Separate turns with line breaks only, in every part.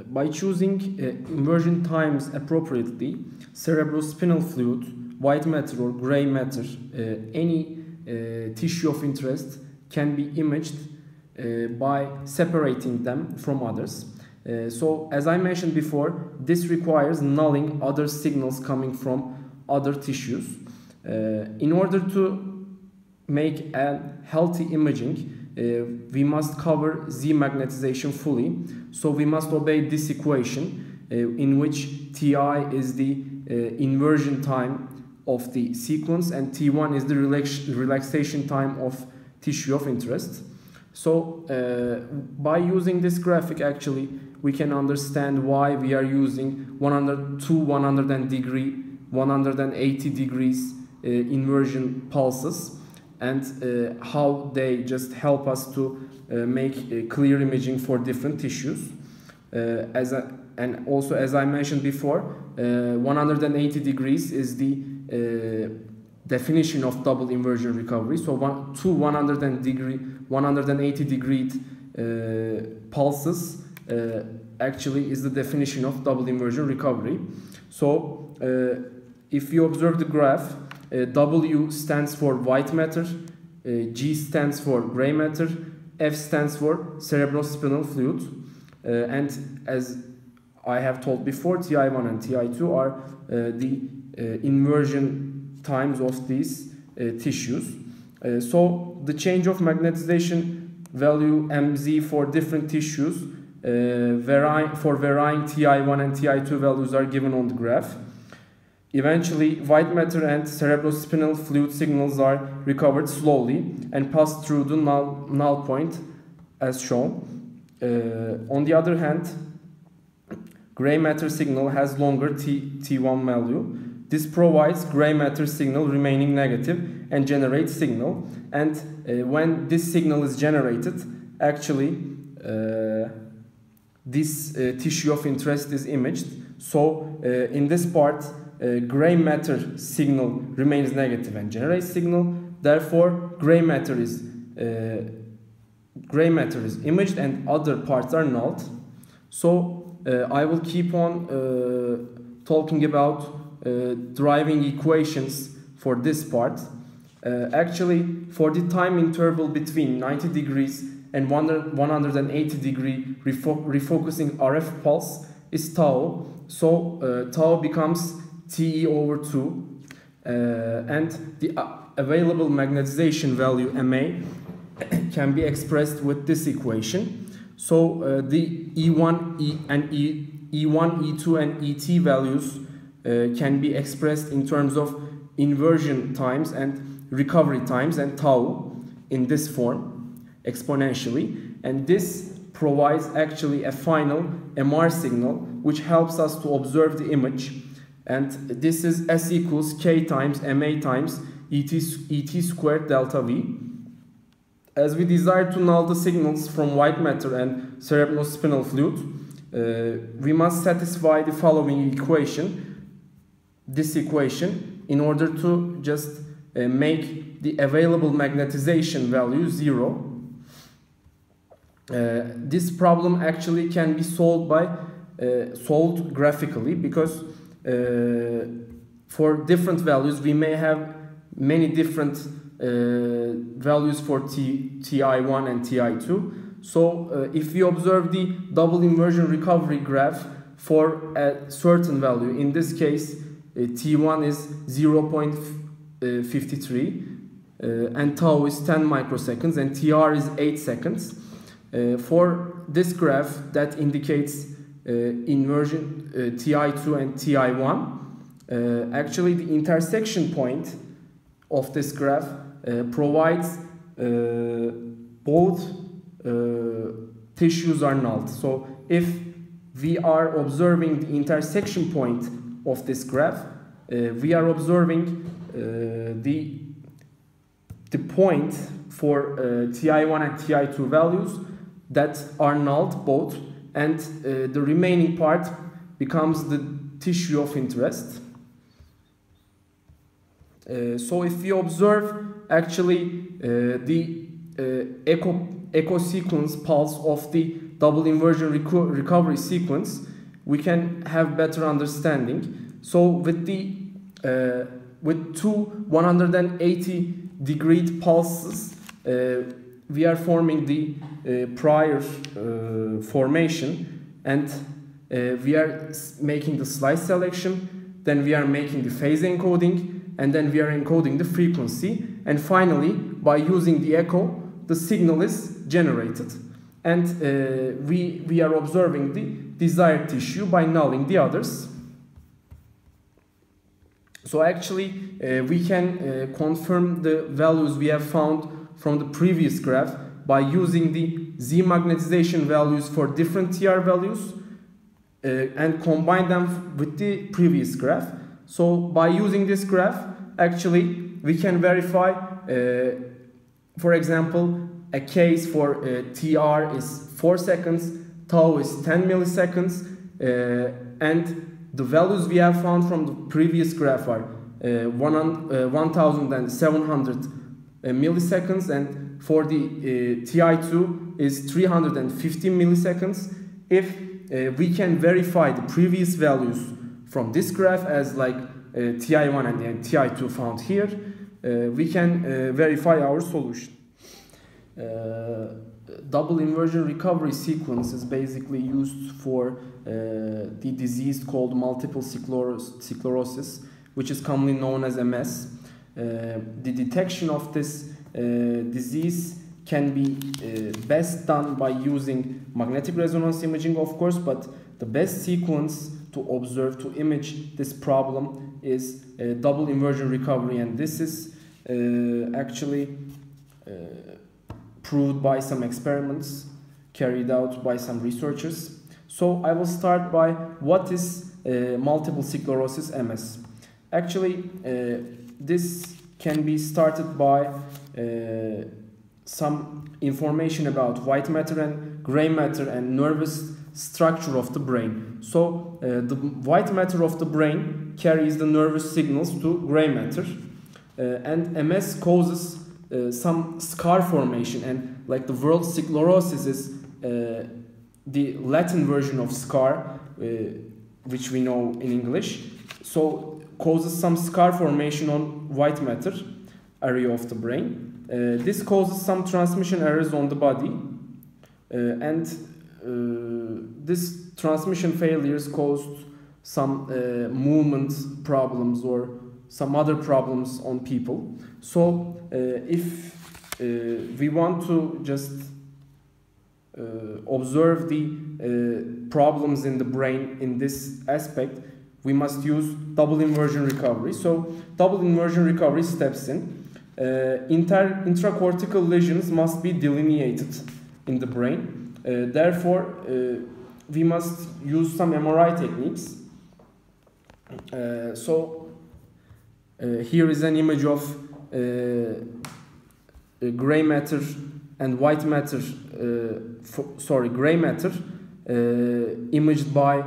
By choosing inversion times appropriately, cerebrospinal fluid, white matter or gray matter, any tissue of interest can be imaged by separating them from others. So as I mentioned before, this requires nulling other signals coming from other tissues. In order to make a healthy imaging, we must cover Z magnetization fully. So we must obey this equation in which Ti is the inversion time of the sequence and T1 is the relaxation time of tissue of interest. So by using this graphic, actually we can understand why we are using 180 degrees inversion pulses, and how they just help us to make clear imaging for different tissues. And also, as I mentioned before, 180 degrees is the definition of double inversion recovery. So 180 degree pulses actually is the definition of double inversion recovery. So if you observe the graph, W stands for white matter, G stands for gray matter, F stands for cerebrospinal fluid, and as I have told before, Ti1 and Ti2 are the inversion times of these tissues. So the change of magnetization value MZ for different tissues for varying Ti1 and Ti2 values are given on the graph. Eventually, white matter and cerebrospinal fluid signals are recovered slowly and pass through the null point as shown. On the other hand, gray matter signal has longer T1 value. This provides gray matter signal remaining negative and generates signal. And when this signal is generated, actually this tissue of interest is imaged. So in this part, gray matter signal remains negative and generates signal. Therefore, gray matter is imaged and other parts are nulled. So I will keep on talking about driving equations for this part. Actually, for the time interval between 90 degrees and 180 degree refocusing RF pulse is tau. So tau becomes Te over 2, and the available magnetization value Ma can be expressed with this equation. So the E1, E2 and Et values can be expressed in terms of inversion times and recovery times and tau in this form exponentially, and this provides actually a final MR signal which helps us to observe the image. And this is S equals K times MA times ET squared delta V. As we desire to null the signals from white matter and cerebrospinal fluid, we must satisfy the following equation, this equation, in order to just make the available magnetization value 0. This problem actually can be solved graphically, because for different values we may have many different values for Ti1 and Ti2. So if we observe the double inversion recovery graph for a certain value, in this case T1 is 0.53 and tau is 10 microseconds and TR is 8 seconds. For this graph that indicates inversion Ti2 and Ti1, actually the intersection point of this graph provides both tissues are null. So if we are observing the intersection point of this graph, we are observing the point for Ti1 and Ti2 values that are nulled both, and the remaining part becomes the tissue of interest. So if we observe actually the echo sequence pulse of the double inversion recovery sequence, we can have better understanding. So with two 180 degree pulses, we are forming the prior formation, and we are making the slice selection, then we are making the phase encoding, and then we are encoding the frequency, and finally by using the echo the signal is generated, and we are observing the desired tissue by nulling the others. So actually we can confirm the values we have found from the previous graph by using the Z magnetization values for different TR values and combine them with the previous graph. So by using this graph, actually we can verify, for example, a case for TR is 4 seconds, tau is 10 milliseconds, and the values we have found from the previous graph are 1700 milliseconds, and for the TI2 is 350 milliseconds. If we can verify the previous values from this graph as like TI1 and TI2 found here, we can verify our solution. Double inversion recovery sequence is basically used for the disease called multiple sclerosis, which is commonly known as MS. The detection of this disease can be best done by using magnetic resonance imaging, of course, but the best sequence to observe, to image this problem is double inversion recovery, and this is actually proved by some experiments carried out by some researchers. So I will start by what is multiple sclerosis MS. Actually, this can be started by some information about white matter and gray matter and nervous structure of the brain. So the white matter of the brain carries the nervous signals to gray matter, and MS causes some scar formation, and like the word sclerosis is the Latin version of scar, which we know in English. So causes some scar formation on white matter area of the brain. This causes some transmission errors on the body, and this transmission failures caused some movement problems or some other problems on people. So if we want to just observe the problems in the brain in this aspect, we must use double inversion recovery. So double inversion recovery steps in. Intracortical lesions must be delineated in the brain. Therefore, we must use some MRI techniques. Here is an image of gray matter and white matter, gray matter imaged by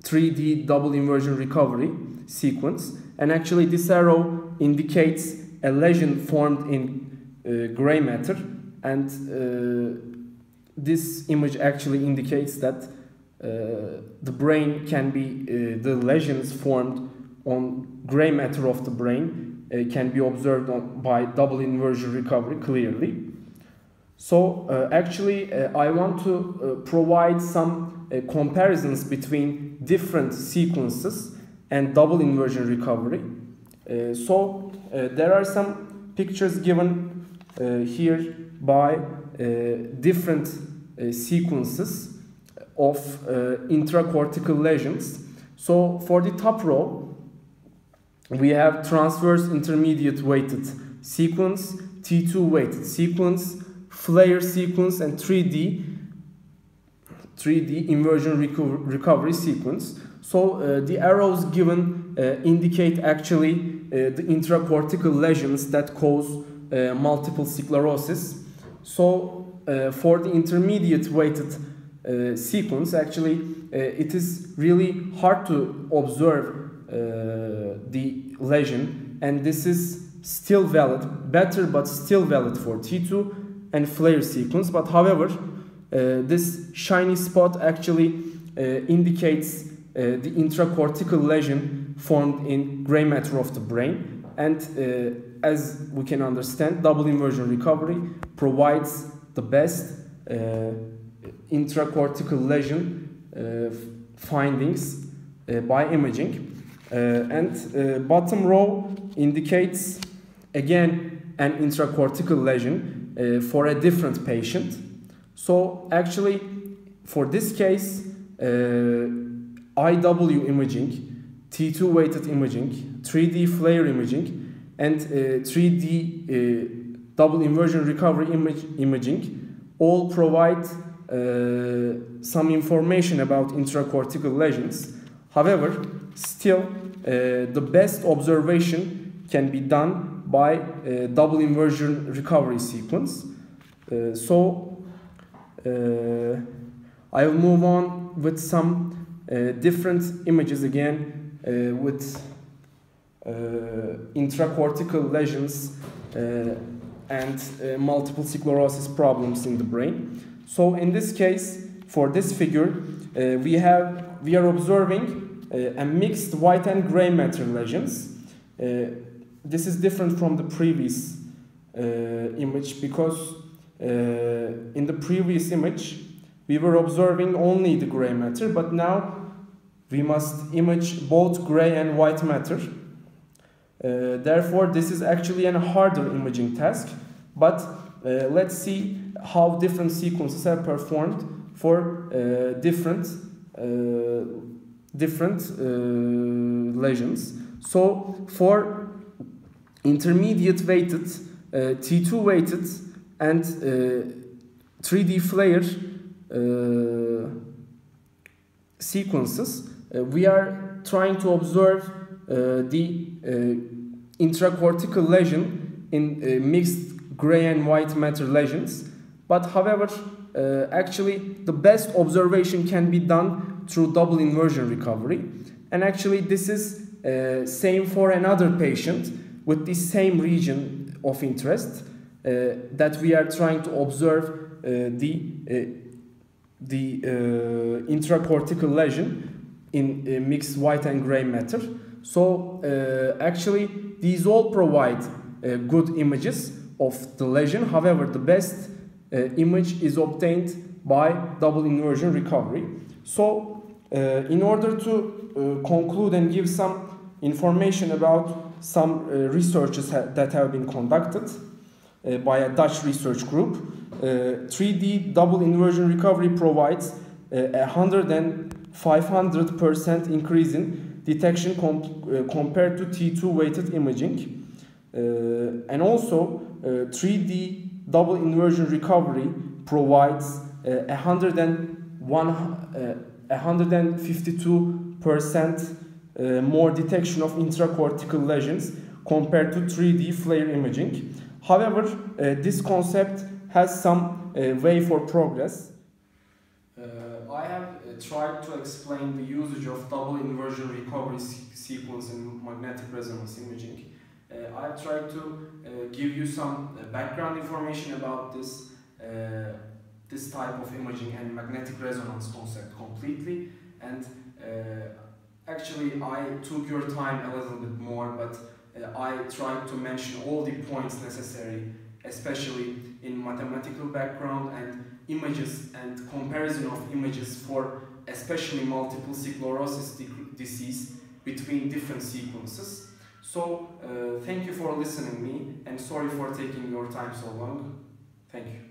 3D double inversion recovery sequence, and actually this arrow indicates a lesion formed in gray matter, and this image actually indicates that the brain can be, the lesions formed on gray matter of the brain can be observed by double inversion recovery clearly. So actually I want to provide some comparisons between different sequences and double inversion recovery. There are some pictures given here by different sequences of intracortical lesions. So for the top row, we have transverse intermediate weighted sequence, T2 weighted sequence, flare sequence, and 3D inversion recovery sequence. So the arrows given indicate actually the intracortical lesions that cause multiple sclerosis. So for the intermediate weighted sequence, actually it is really hard to observe the lesion, and this is still valid, better but still valid for T2 and flare sequence. But however, This shiny spot actually indicates the intracortical lesion formed in gray matter of the brain, and as we can understand, double inversion recovery provides the best intracortical lesion findings by imaging. And bottom row indicates again an intracortical lesion for a different patient. So actually for this case, IW imaging, T2 weighted imaging, 3D FLAIR imaging, and 3D double inversion recovery imaging all provide some information about intracortical lesions. However, still the best observation can be done by double inversion recovery sequence. I will move on with some different images again with intracortical lesions and multiple sclerosis problems in the brain. So in this case, for this figure, we are observing a mixed white and gray matter lesions. This is different from the previous image because in the previous image we were observing only the gray matter, but now we must image both gray and white matter. Therefore, this is actually a harder imaging task, but let's see how different sequences have performed for different lesions. So for intermediate weighted, T2 weighted and 3D FLAIR sequences, we are trying to observe the intracortical lesion in mixed gray and white matter lesions. But however, actually the best observation can be done through double inversion recovery. And actually this is same for another patient with the same region of interest that we are trying to observe the intracortical lesion in mixed white and gray matter. So actually these all provide good images of the lesion. However, the best image is obtained by double inversion recovery. So in order to conclude and give some information about some researches that have been conducted by a Dutch research group, 3D double inversion recovery provides 100 and 500% increase in detection compared to T2 weighted imaging. And also 3D double inversion recovery provides 152% more detection of intracortical lesions compared to 3D FLAIR imaging. However, this concept has some way for progress. I have tried to explain the usage of double inversion recovery sequence in magnetic resonance imaging. I've tried to give you some background information about this type of imaging and magnetic resonance concept completely, and actually I took your time a little bit more, but I tried to mention all the points necessary, especially in mathematical background and images and comparison of images for especially multiple sclerosis disease between different sequences. So thank you for listening to me, and sorry for taking your time so long. Thank you.